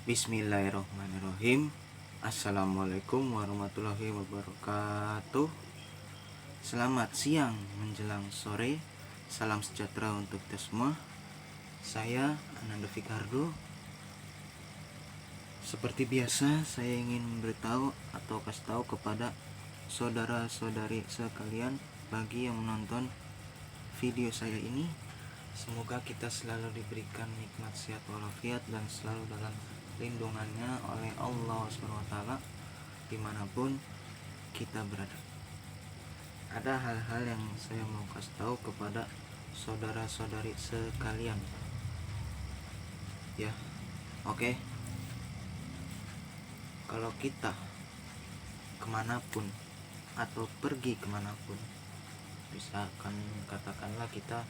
Bismillahirrahmanirrahim. Assalamualaikum warahmatullahi wabarakatuh. Selamat siang menjelang sore. Salam sejahtera untuk kita semua. Saya Ananda Fikardo. Seperti biasa, saya ingin memberitahu atau kasih tahu kepada saudara-saudari sekalian bagi yang menonton video saya ini, semoga kita selalu diberikan nikmat sehat walafiat dan selalu dalam lindungannya oleh Allah SWT dimanapun kita berada. Ada hal-hal yang saya mau kasih tahu kepada saudara-saudari sekalian. Ya, oke. Kalau kita kemanapun atau pergi kemanapun, misalkan katakanlah kita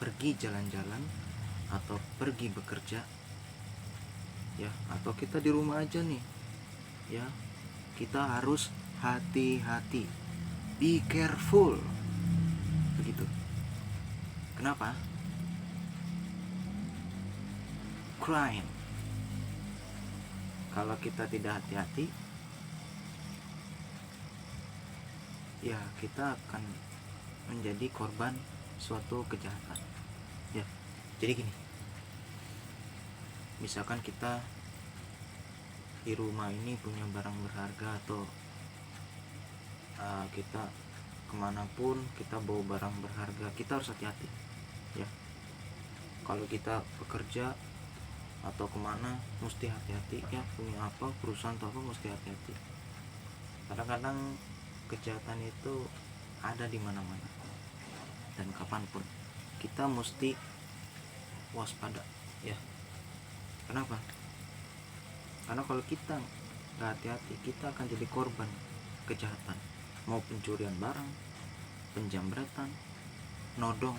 pergi jalan-jalan atau pergi bekerja, ya, atau kita di rumah aja nih, ya, kita harus hati-hati, be careful, begitu. Kenapa? Crime. Kalau kita tidak hati-hati, ya kita akan menjadi korban suatu kejahatan. Ya, jadi gini. Misalkan kita di rumah ini punya barang berharga atau kita kemanapun kita bawa barang berharga, kita harus hati-hati, ya. Kalau kita bekerja atau kemana mesti hati-hati, ya. Punya apa, perusahaan atau apa, mesti hati-hati. Kadang-kadang kejahatan itu ada di mana-mana dan kapanpun kita mesti waspada, ya. Kenapa? Karena kalau kita nggak hati-hati, kita akan jadi korban kejahatan, mau pencurian barang, penjamretan, nodong,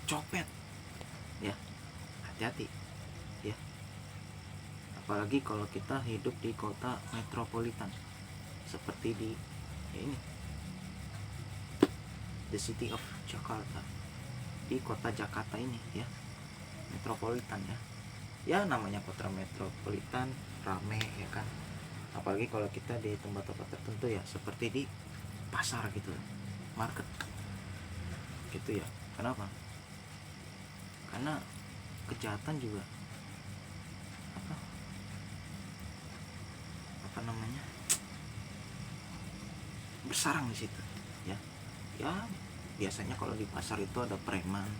copet, ya. Hati-hati, ya. Apalagi kalau kita hidup di kota metropolitan seperti di ini, the city of Jakarta, di kota Jakarta ini, ya, metropolitan, ya, namanya kota metropolitan rame, ya kan. Apalagi kalau kita di tempat-tempat tertentu, ya, seperti di pasar gitu, market gitu, ya. Kenapa? Karena kejahatan juga apa namanya bersarang di situ, ya. Biasanya kalau di pasar itu ada preman,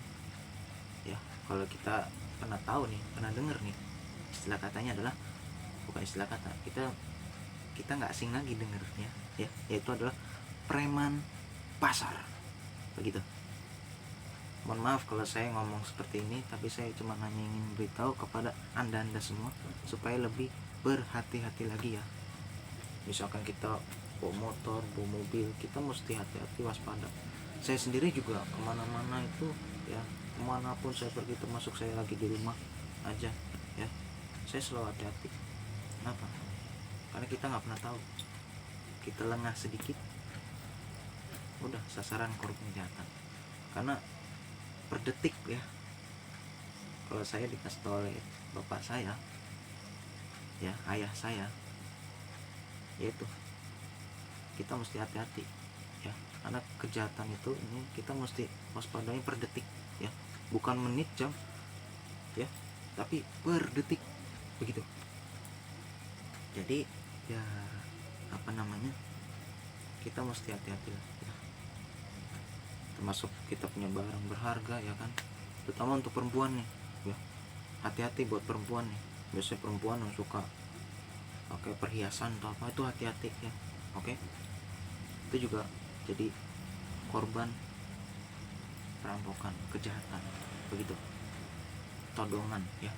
ya. Kalau kita pernah tahu nih, pernah dengar nih, istilah katanya adalah, bukan istilah kata, kita nggak asing lagi dengernya, ya, yaitu adalah preman pasar, begitu. Mohon maaf kalau saya ngomong seperti ini, tapi saya cuma hanya ingin beritahu kepada anda semua supaya lebih berhati-hati lagi, ya. Misalkan kita bawa motor, bawa mobil, kita mesti hati-hati, waspada. Saya sendiri juga kemana-mana itu, ya, kemanapun saya pergi, termasuk saya lagi di rumah aja, ya, saya selalu hati-hati. Kenapa? Karena kita nggak pernah tahu, kita lengah sedikit udah sasaran korban kejahatan. Karena per detik, ya, kalau saya dikasih tahu oleh bapak saya, ya, ayah saya, yaitu kita mesti hati-hati, ya. Karena kejahatan itu ini kita mesti waspadai per detik, ya, bukan menit, jam, ya, tapi per detik, begitu. Jadi, ya, apa namanya, kita mesti hati-hati lah, ya. Termasuk kita punya barang berharga, ya kan, terutama untuk perempuan nih, ya. Hati-hati buat perempuan nih. Biasanya perempuan yang suka pakai perhiasan atau apa, itu hati-hati, ya. Oke, itu juga jadi korban perampokan, kejahatan, begitu, todongan, ya,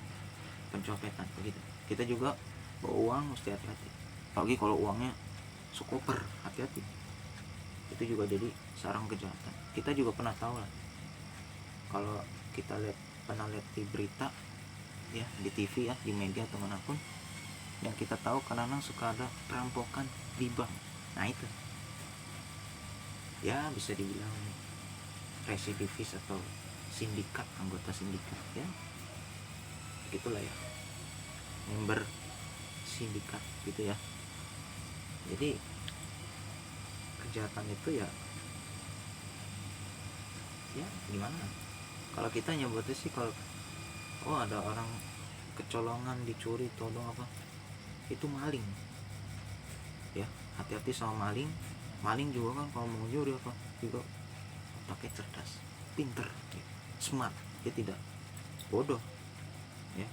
pencopetan, begitu. Kita juga bawa uang mesti hati-hati, apalagi kalau uangnya sekoper, hati-hati, itu juga jadi sarang kejahatan. Kita juga pernah tahu lah, kalau kita pernah lihat di berita, ya, di TV, ya, di media atau manapun, yang kita tahu kadang-kadang suka ada perampokan di bank. Nah, itu, ya, bisa dibilang residivis atau sindikat, anggota sindikat, ya, itulah, ya, member sindikat gitu ya. Jadi kejahatan itu ya gimana, kalau kita nyebutnya sih, kalau ada orang kecolongan, dicuri, todong apa, itu maling ya. Hati-hati sama maling. Maling juga kan kalau mau nyuri apa juga otaknya cerdas, pinter ya. Smart, dia tidak bodoh ya,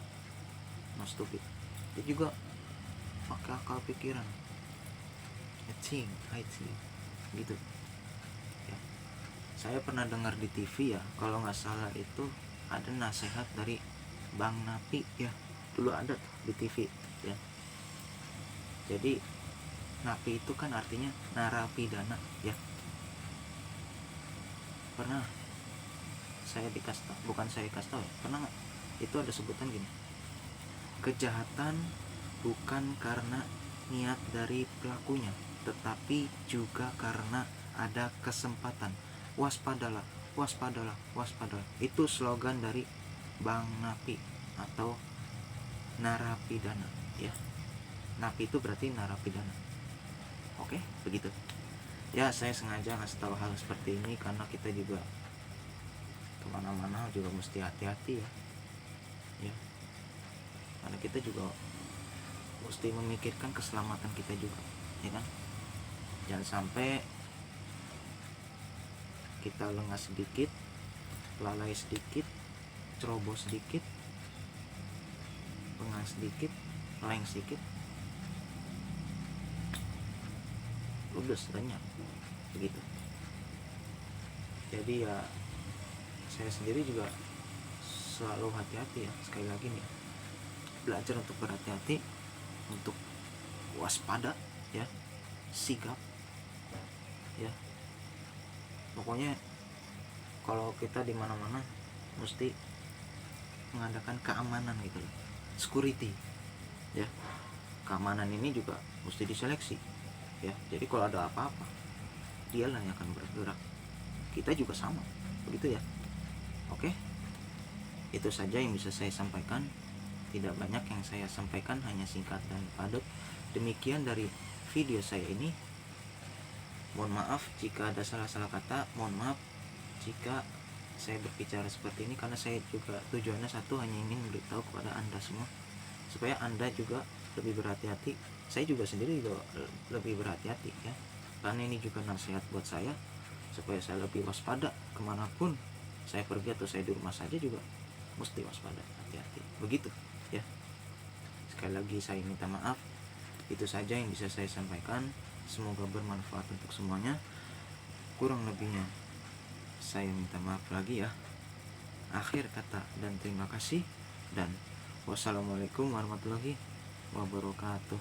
no stupid. Dia juga pakai akal pikiran. I think gitu ya. Saya pernah dengar di TV ya, kalau nggak salah itu ada nasihat dari Bang Napi ya, dulu ada di TV ya. Jadi napi itu kan artinya narapidana ya. Pernah saya kasih tahu ya, pernah nggak, itu ada sebutan gini, kejahatan bukan karena niat dari pelakunya, tetapi juga karena ada kesempatan. Waspadalah, waspadalah, waspadalah. Itu slogan dari Bang Napi atau narapidana ya. Napi itu berarti narapidana. Oke, begitu. Ya, saya sengaja ngasih tahu hal seperti ini karena kita juga kemana-mana juga mesti hati-hati ya. Ya, karena kita juga mesti memikirkan keselamatan kita juga, ya kan? Jangan sampai kita lengah sedikit, lalai sedikit, ceroboh sedikit, lengah sedikit, leng sedikit, ludes lenyap, begitu. Jadi ya saya sendiri juga selalu hati-hati ya. Sekali lagi nih, belajar untuk berhati-hati, untuk waspada ya, sigap ya. Pokoknya kalau kita di mana-mana mesti mengadakan keamanan gitu loh, security ya. Keamanan ini juga mesti diseleksi ya. Jadi kalau ada apa-apa, dialah yang akan bergerak, kita juga sama, begitu ya. Oke, itu saja yang bisa saya sampaikan. Tidak banyak yang saya sampaikan, hanya singkat dan padat. Demikian dari video saya ini. Mohon maaf jika ada salah-salah kata, mohon maaf jika saya berbicara seperti ini, karena saya juga tujuannya satu, hanya ingin memberitahu kepada Anda semua supaya Anda juga lebih berhati-hati. Saya juga sendiri juga lebih berhati-hati ya, karena ini juga nasihat buat saya supaya saya lebih waspada kemanapun saya pergi atau saya di rumah saja juga mesti waspada, hati-hati, begitu ya. Sekali lagi saya minta maaf. Itu saja yang bisa saya sampaikan. Semoga bermanfaat untuk semuanya. Kurang lebihnya saya minta maaf lagi ya. Akhir kata dan terima kasih, dan wassalamualaikum warahmatullahi wabarakatuh.